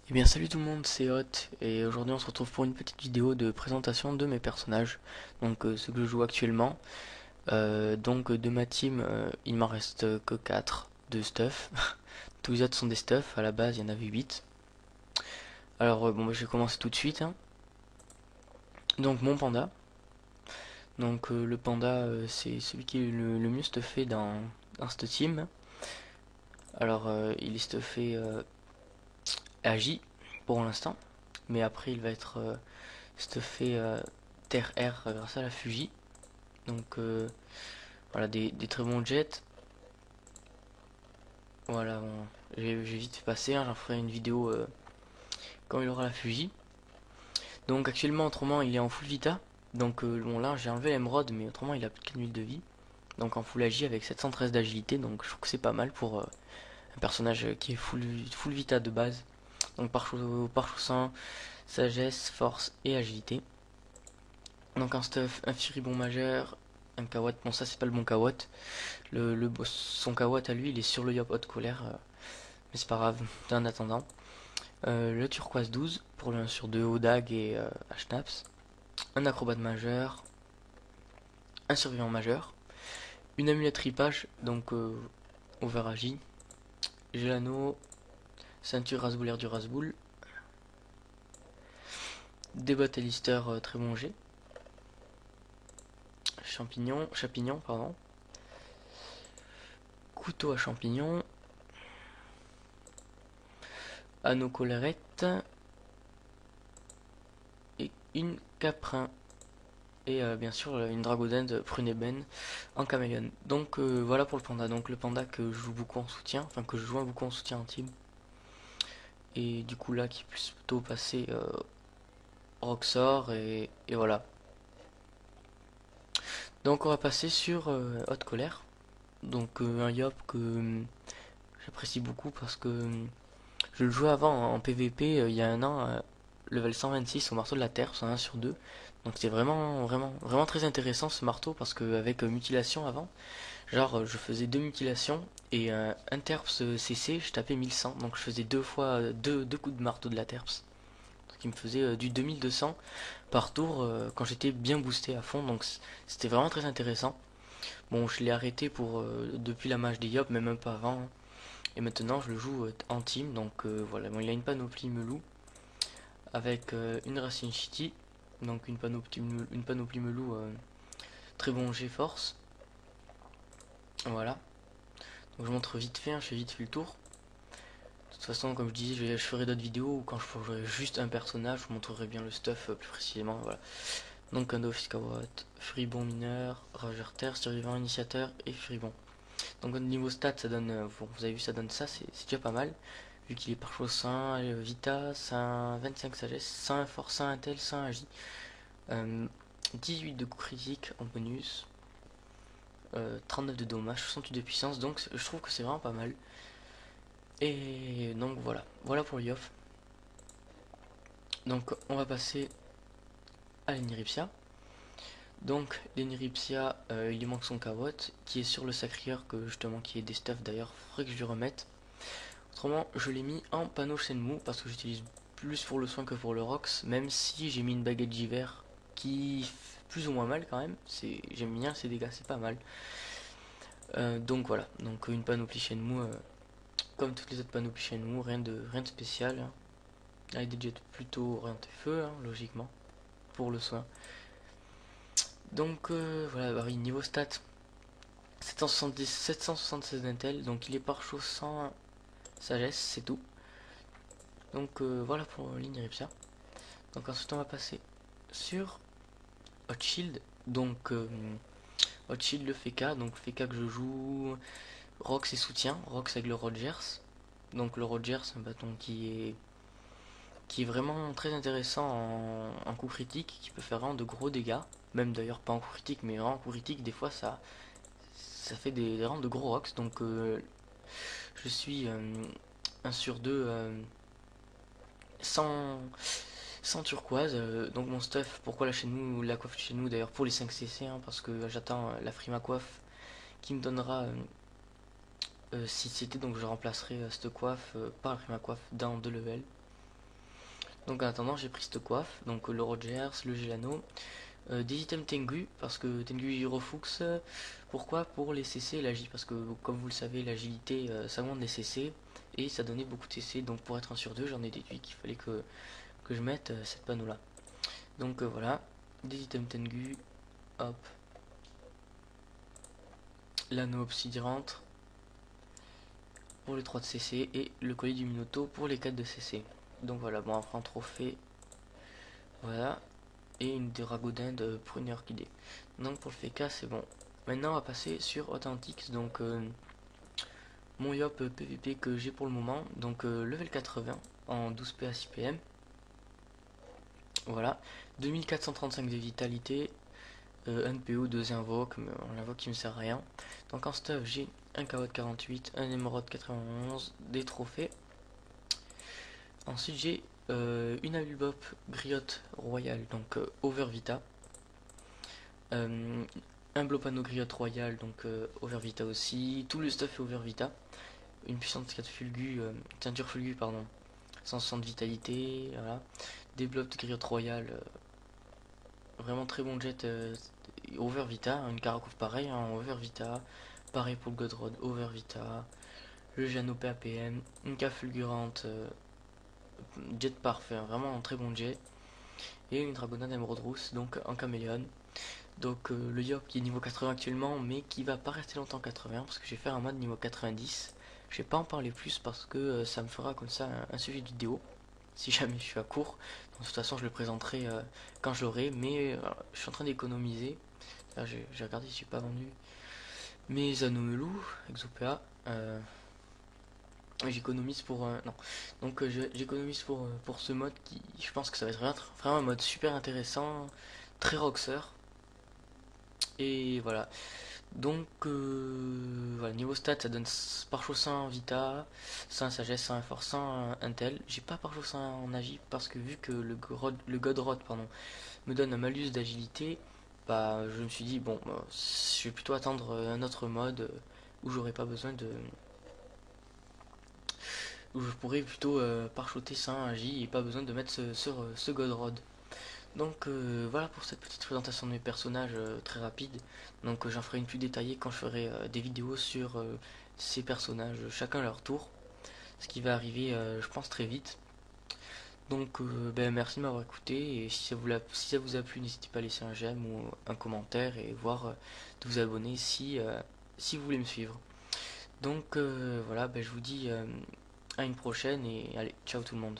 Eh bien salut tout le monde, c'est Hot et aujourd'hui on se retrouve pour une petite vidéo de présentation de mes personnages, donc ceux que je joue actuellement. De ma team, il m'en reste que 4 de stuff. Tous les autres sont des stuff, à la base il y en avait 8. Alors je vais commencer tout de suite, hein. Donc mon panda, le panda c'est celui qui est le mieux stuffé dans cette team. Alors il est stuffé Agi pour l'instant, mais après il va être stuffé Terre-Air grâce à la Fuji. Donc voilà, des très bons jets. Voilà, bon, j'ai vite fait passer, hein, j'en ferai une vidéo quand il aura la Fuji. Donc actuellement, autrement, il est en full Vita. Donc bon là, j'ai enlevé l'émeraude, mais autrement, il a plus de 4000 de vie. Donc en full agi avec 713 d'agilité, donc je trouve que c'est pas mal pour un personnage qui est full Vita de base. Donc par chaussin, sagesse, force et agilité. Donc un stuff, un Firibon majeur, un Kawat. Bon, ça c'est pas le bon Kawat. Son Kawat à lui, il est sur le Yop haute colère. Mais c'est pas grave, en attendant. Le turquoise 12 pour le 1 sur 2 au dag et à Schnaps. Un acrobate majeur. Un survivant majeur. Une amulette ripage, donc overagi. Gelano. Ceinture rasboulaire du rasboul. Des bottes Alister très bon G. Chapignon, pardon. Couteau à champignons. Anneau collerette. Et une caprin. Et bien sûr une dragodend pruneben en caméléon. Donc voilà pour le panda. Donc le panda que je joue beaucoup en soutien, enfin que je joue beaucoup en soutien en team. Et du coup là qui puisse plutôt passer Roxor et voilà. Donc on va passer sur Haute Colère. Donc un Yop que j'apprécie beaucoup parce que je le jouais avant en PVP il y a un an, level 126 au marteau de la terre, 1 sur 2. Donc c'était vraiment très intéressant ce marteau parce que avec mutilation avant, genre je faisais deux mutilations et un terps CC, je tapais 1100. Donc je faisais deux fois deux coups de marteau de la terps. Donc il me faisait du 2200 par tour quand j'étais bien boosté à fond. Donc c'était vraiment très intéressant. Bon, je l'ai arrêté pour depuis la mage des Yop, même un peu avant, hein. Et maintenant je le joue en team. Donc voilà, bon, il a une panoplie Melou avec une Racine Shitty. Donc une panoplie Melou très bon G-Force. Voilà. Donc je montre vite fait, hein, je fais vite fait le tour. De toute façon, comme je disais, je ferai d'autres vidéos où quand je ferai juste un personnage, je vous montrerai bien le stuff plus précisément. Voilà. Donc un Office Kawat, Furibon mineur, Rageur terre, survivant initiateur et Furibon. Donc au niveau stats, ça donne, bon, vous avez vu, ça donne ça, c'est déjà pas mal. Vu qu'il est par chose 100 Vita, 100, 25 sagesse, 100 force, 100 intel, 100 agi. 18 de coups critiques en bonus. 39 de dommages, 68 de puissance, donc je trouve que c'est vraiment pas mal. Et donc voilà pour l'IOF. Donc on va passer à l'Eniripsia. Donc l'Eniripsia, il lui manque son Kawot, qui est sur le Sacrieur, que justement qui est des stuff d'ailleurs, faudrait que je lui remette. Autrement, je l'ai mis en panneau Shenmue, parce que j'utilise plus pour le soin que pour le Rox, même si j'ai mis une baguette d'hiver qui fait plus ou moins mal quand même. J'aime bien ses dégâts, c'est pas mal. Donc voilà, donc une panoplie Shenmue, comme toutes les autres panoplies Shenmue, rien de spécial, hein. Avec des jets plutôt orientés feu, hein, logiquement, pour le soin. Donc voilà, bah oui, niveau stats, 770, 776 d'intel, donc il est par chose sans sagesse, c'est tout. Donc voilà pour l'Inripsia. Donc ensuite on va passer sur Hot Shield. Donc Hot Shield le FK, donc FK que je joue Rox et soutien, Rox avec le Rogers. Donc le Rogers, un bâton qui est vraiment très intéressant en coup critique, qui peut faire vraiment de gros dégâts. Même d'ailleurs pas en coup critique, mais vraiment en coup critique, des fois ça fait vraiment de gros rocks. Donc je suis 1 sur 2 sans, sans turquoise. Donc mon stuff, pourquoi la coiffe chez nous d'ailleurs pour les 5 CC, hein, parce que j'attends la Frima coiffe qui me donnera 6 CT, donc je remplacerai cette coiffe par la Frima coiffe dans 2 levels. Donc en attendant, j'ai pris cette coiffe, donc le Rogers, le Gelano, des items Tengu, parce que Tengu Girofux, pourquoi? Pour les CC et l'agi, parce que comme vous le savez, l'agilité ça augmente les CC, et ça donnait beaucoup de CC, donc pour être un sur deux, j'en ai déduit qu'il fallait que je mette cette panneau là. Donc voilà, des items Tengu, hop, l'anneau obsidian rentre pour les 3 de CC, et le collier du Minoto pour les 4 de CC. Donc voilà, bon après en trophée, voilà, et une Dragodin de pruneur orchidée. Donc pour le FK c'est bon. Maintenant on va passer sur Authentics, donc mon Yop PVP que j'ai pour le moment, donc level 80 en 12 PA 6 PM. Voilà, 2435 de vitalité, un PO, 2 invoques, mais un invoque qui me sert à rien. Donc en stuff j'ai un KO de 48, un émeraude 91, des trophées. Ensuite j'ai une Alubop Griotte Royale, donc Over Vita. Un Blopano Griotte Royale, donc Over Vita aussi. Tout le stuff est Over Vita. Une puissance 4 Fulgu, teinture Fulgu, pardon. 160 de vitalité, voilà. Des blocs de Griotte Royale, vraiment très bon jet Over Vita. Une Caracouf pareil, hein, Over Vita. Pareil pour le Godrod, Over Vita. Le Jano PAPM. Une K fulgurante, jet parfait, hein, vraiment un très bon jet. Et une Dragonade Emerald Rousse, donc en caméléon. Donc le Yop qui est niveau 80 actuellement, mais qui va pas rester longtemps 80 parce que j'ai fait un mode niveau 90. Je vais pas en parler plus parce que ça me fera comme ça un sujet de vidéo si jamais je suis à court. Donc, de toute façon je le présenterai quand je l'aurai, mais je suis en train d'économiser. J'ai regardé si j'ai pas vendu mes anomelous, Exopéa. J'économise pour non. Donc j'économise pour ce mode qui je pense que ça va être vraiment un mode super intéressant, très roxer. Et voilà. Donc, voilà, niveau stats, ça donne par 100 Vita, 100 Sagesse, 100 Force, 100 Intel. J'ai pas par 100 en Agi parce que vu que le Godrod pardon, me donne un malus d'agilité, bah, je me suis dit, bon, je vais plutôt attendre un autre mode où j'aurais pas besoin de. Où je pourrais plutôt par-shotter 100 Agi et pas besoin de mettre ce Godrod. Donc voilà pour cette petite présentation de mes personnages très rapide. Donc j'en ferai une plus détaillée quand je ferai des vidéos sur ces personnages, chacun leur tour. Ce qui va arriver, je pense, très vite. Donc ben, merci de m'avoir écouté. Et si ça vous a plu, n'hésitez pas à laisser un j'aime ou un commentaire et voir de vous abonner si vous voulez me suivre. Donc voilà, ben, je vous dis à une prochaine et allez, ciao tout le monde.